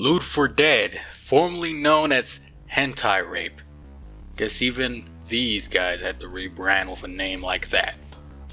Lewd, formerly known as Hentai Rape. Guess even these guys had to rebrand with a name like that.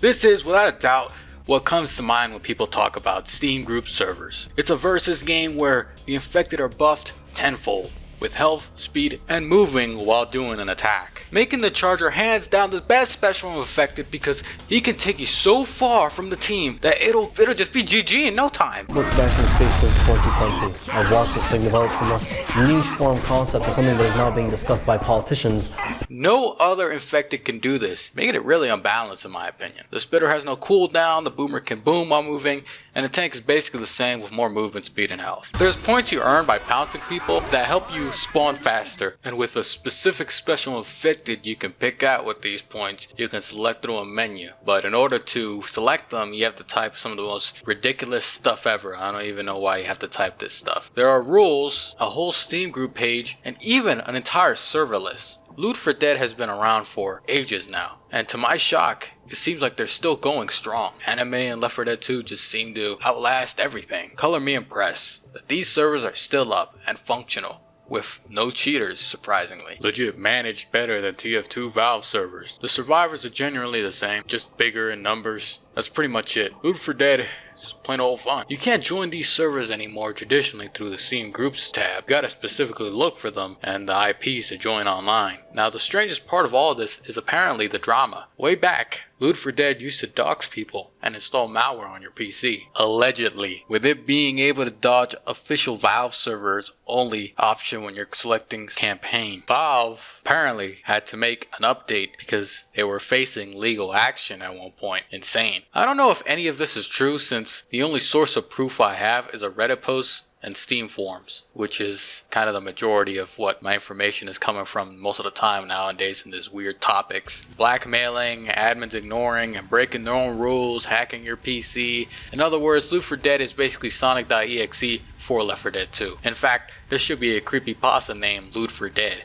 This is, without a doubt, what comes to mind when people talk about Steam group servers. It's a versus game where the infected are buffed tenfold, with health, speed, and moving while doing an attack, making the Charger hands down the best special infected because he can take you so far from the team that it'll just be GG in no time. Looks best in Space since 2020. I've watched this thing develop from a niche form concept to something that is now being discussed by politicians. No other infected can do this, making it really unbalanced in my opinion. The spitter has no cooldown, the boomer can boom while moving, and the tank is basically the same with more movement speed and health. There's points you earn by pouncing people that help you spawn faster, and with a specific special infected you can pick out with these points, you can select through a menu. But in order to select them, you have to type some of the most ridiculous stuff ever. I don't even know why you have to type this stuff. There are rules, a whole Steam group page, and even an entire server list. Lewd has been around for ages now, and to my shock, it seems like they're still going strong. Anime and Left 4 Dead 2 just seem to outlast everything. Color me impressed that these servers are still up and functional, with no cheaters, surprisingly. Legit managed better than TF2 Valve servers. The survivors are generally the same, just bigger in numbers. That's pretty much it. Lewd is plain old fun. You can't join these servers anymore traditionally through the Steam Groups tab. You gotta specifically look for them and the IPs to join online. Now the strangest part of all of this is apparently the drama. Way back, Lewd used to dox people and install malware on your PC. Allegedly, with it being able to dodge official Valve servers only option when you're selecting campaign. Valve apparently had to make an update because they were facing legal action at one point. Insane. I don't know if any of this is true since the only source of proof I have is a Reddit post and Steam forums, which is kind of the majority of what my information is coming from most of the time nowadays in these weird topics. Blackmailing, admins ignoring and breaking their own rules, hacking your PC. In other words, Lewd is basically Sonic.exe for Left 4 Dead 2. In fact, there should be a creepypasta named Lewd.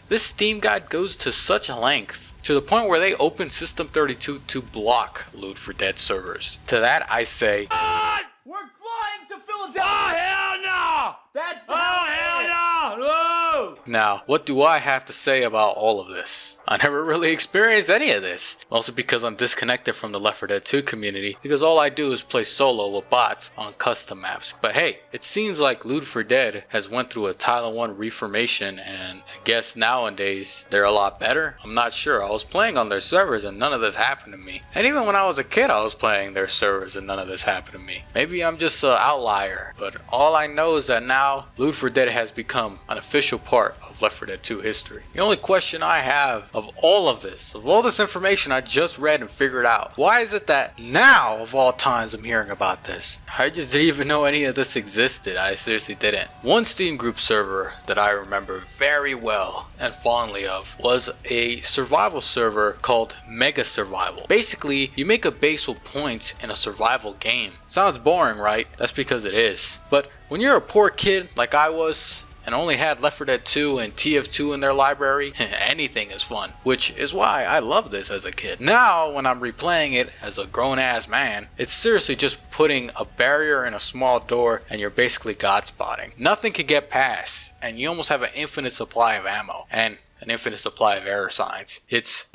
This Steam guide goes to such length, to the point where they open System32 to block Lewd servers. To that I say, we're flying to Philadelphia! Oh, hell no! That's hell no! Whoa! Now, what do I have to say about all of this? I never really experienced any of this. Mostly because I'm disconnected from the Left 4 Dead 2 community, because all I do is play solo with bots on custom maps. But hey, it seems like Lewd has went through a Title 1 reformation, and I guess nowadays they're a lot better. I'm not sure. I was playing on their servers and none of this happened to me. And even when I was a kid, I was playing their servers and none of this happened to me. Maybe I'm just an outlier, but all I know is that now Lewd has become an official part of Left 4 Dead 2 history. The only question I have of all of this information I just read and figured out, why is it that now of all times I'm hearing about this? I just didn't even know any of this existed. I seriously didn't. One Steam group server that I remember very well and fondly of was a survival server called Mega Survival. Basically, you make a base with points in a survival game. Sounds boring, right? That's because it is. But when you're a poor kid like I was, and only had Left 4 Dead 2 and TF2 in their library, anything is fun, which is why I loved this as a kid. Now, when I'm replaying it as a grown-ass man, it's seriously just putting a barrier in a small door and you're basically god spotting. Nothing can get past, and you almost have an infinite supply of ammo, and an infinite supply of error signs. It's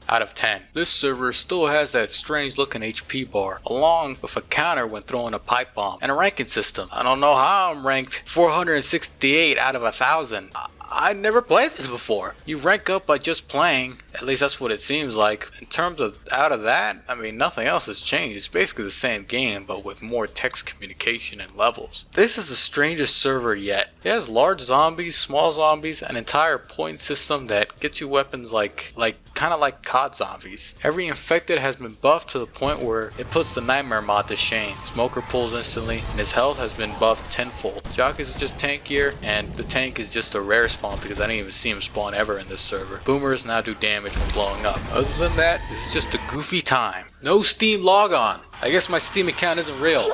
out of 10. This server still has that strange looking HP bar, along with a counter when throwing a pipe bomb, and a ranking system. I don't know how I'm ranked 468 out of 1,000. I never played this before. You rank up by just playing, at least that's what it seems like. In terms of out of that, I mean, nothing else has changed. It's basically the same game, but with more text communication and levels. This is the strangest server yet. It has large zombies, small zombies, an entire point system that gets you weapons like kind of like COD zombies. Every infected has been buffed to the point where it puts the Nightmare mod to shame. Smoker pulls instantly, and his health has been buffed tenfold. Jockeys are just tankier, and the tank is just a rare spawn because I didn't even see him spawn ever in this server. Boomers now do damage when blowing up. Other than that, this is just a goofy time. No Steam logon. I guess my Steam account isn't real.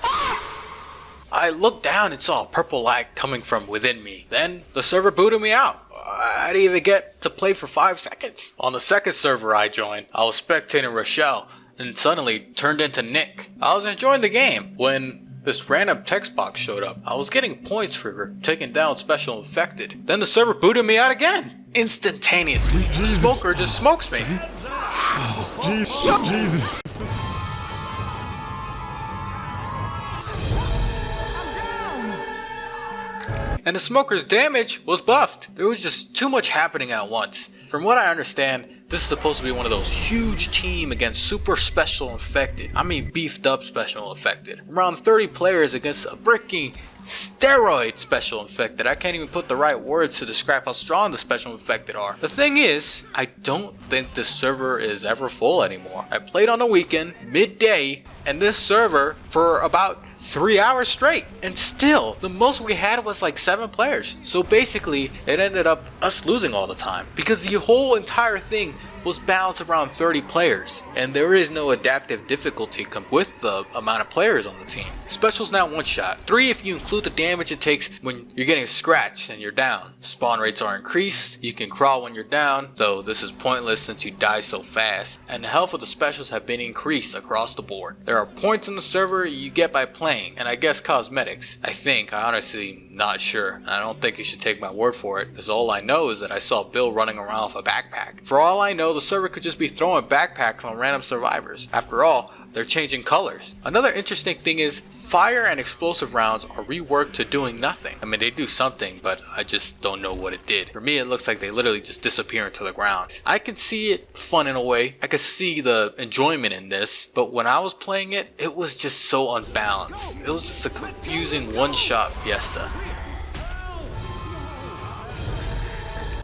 I looked down and saw a purple light coming from within me. Then the server booted me out. I didn't even get to play for 5 seconds. On the second server I joined, I was spectating Rochelle and suddenly turned into Nick. I was enjoying the game when this random text box showed up. I was getting points for taking down Special Infected. Then the server booted me out again. Instantaneously. The smoker just smokes me. Jesus. And the smoker's damage was buffed. There was just too much happening at once. From what I understand, this is supposed to be one of those huge team against super special infected. I mean beefed up special infected. Around 30 players against a freaking steroid special infected. I can't even put the right words to describe how strong the special infected are. The thing is, I don't think this server is ever full anymore. I played on the weekend, midday, and this server for about 3 hours straight, and still the most we had was like 7 players. So basically it ended up us losing all the time because the whole entire thing was balanced around 30 players, and there is no adaptive difficulty with the amount of players on the team. Special's now 1 shot, 3 if you include the damage it takes when you're getting scratched and you're down. Spawn rates are increased, you can crawl when you're down, though this is pointless since you die so fast, and the health of the specials have been increased across the board. There are points in the server you get by playing, and I guess cosmetics. I honestly not sure. I don't think you should take my word for it, because all I know is that I saw Bill running around with a backpack. For all I know, the server could just be throwing backpacks on random survivors. After all, they're changing colors. Another interesting thing is fire and explosive rounds are reworked to doing nothing. I mean, they do something, but I just don't know what it did. For me, it looks like they literally just disappear into the ground. I can see it fun in a way. I could see the enjoyment in this, but when I was playing it, it was just so unbalanced. It was just a confusing one-shot fiesta.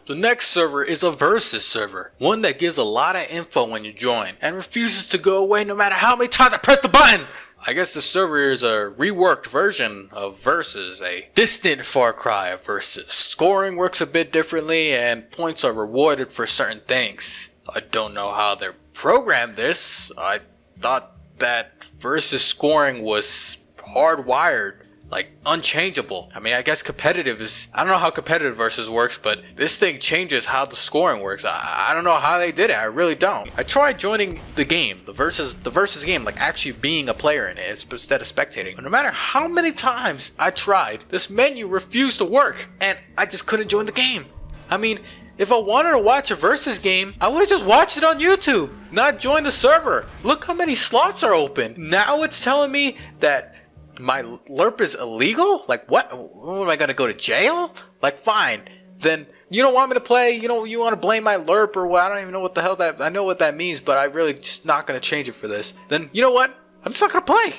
The next server is a versus server, one that gives a lot of info when you join and refuses to go away no matter how many times I press the button. I guess this server is a reworked version of Versus, a distant far cry of Versus. Scoring works a bit differently and points are rewarded for certain things. I don't know how they programmed this. I thought that Versus scoring was hardwired, like unchangeable. I mean, I guess competitive is, I don't know how competitive Versus works, but this thing changes how the scoring works. I don't know how they did it. I really don't. I tried joining the game, the versus game, like actually being a player in it instead of spectating. But no matter how many times I tried, this menu refused to work and I just couldn't join the game. I mean, if I wanted to watch a Versus game, I would have just watched it on YouTube, not joined the server. Look how many slots are open. Now it's telling me that my LERP is illegal? Like what? Am I gonna go to jail? Like fine. Then you don't want me to play, you want to blame my LERP or what? I don't even know what the hell that, I know what that means, but I really just not gonna change it for this. Then you know what? I'm just not gonna play.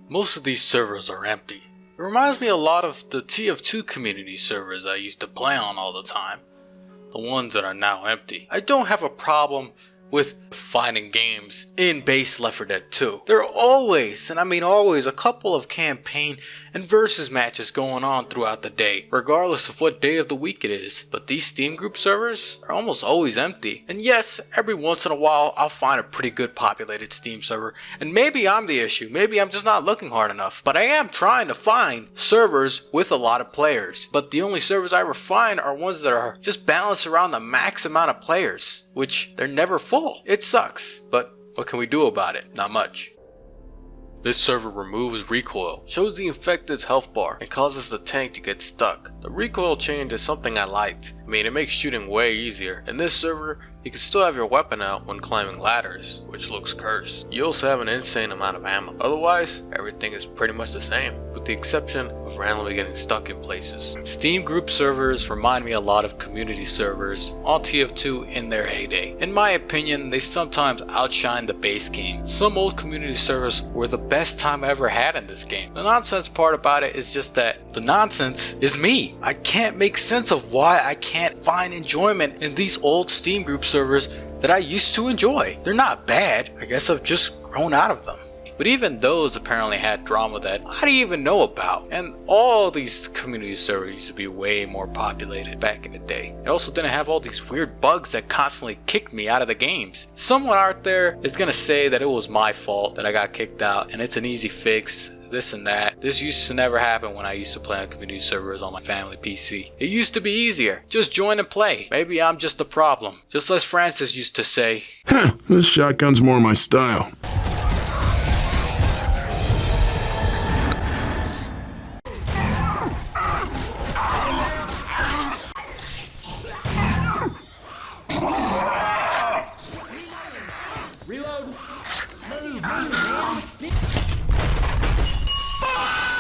Most of these servers are empty. It reminds me a lot of the TF2 community servers I used to play on all the time. The ones that are now empty. I don't have a problem with finding games in base Left 4 Dead 2. There are always, and I mean always, a couple of campaign and versus matches going on throughout the day, regardless of what day of the week it is. But these Steam group servers are almost always empty. And yes, every once in a while I'll find a pretty good populated Steam server, and maybe I'm the issue, maybe I'm just not looking hard enough. But I am trying to find servers with a lot of players. But the only servers I ever find are ones that are just balanced around the max amount of players, which they're never full. It sucks, but what can we do about it? Not much. This server removes recoil, shows the infected's health bar, and causes the tank to get stuck. The recoil change is something I liked. I mean, it makes shooting way easier. In this server, you can still have your weapon out when climbing ladders, which looks cursed. You also have an insane amount of ammo. Otherwise, everything is pretty much the same, with the exception of randomly getting stuck in places. Steam group servers remind me a lot of community servers on TF2 in their heyday. In my opinion, they sometimes outshine the base game. Some old community servers were the best time I ever had in this game. The nonsense part about it is just that the nonsense is me. I can't make sense of why I can't find enjoyment in these old Steam group servers that I used to enjoy. They're not bad. I guess I've just grown out of them. But even those apparently had drama that I didn't even know about. And all these community servers used to be way more populated back in the day. It also didn't have all these weird bugs that constantly kicked me out of the games. Someone out there is gonna say that it was my fault that I got kicked out and it's an easy fix, this and that. This used to never happen when I used to play on community servers on my family PC. It used to be easier. Just join and play. Maybe I'm just the problem. Just as Francis used to say, This shotgun's more my style. Damn, man.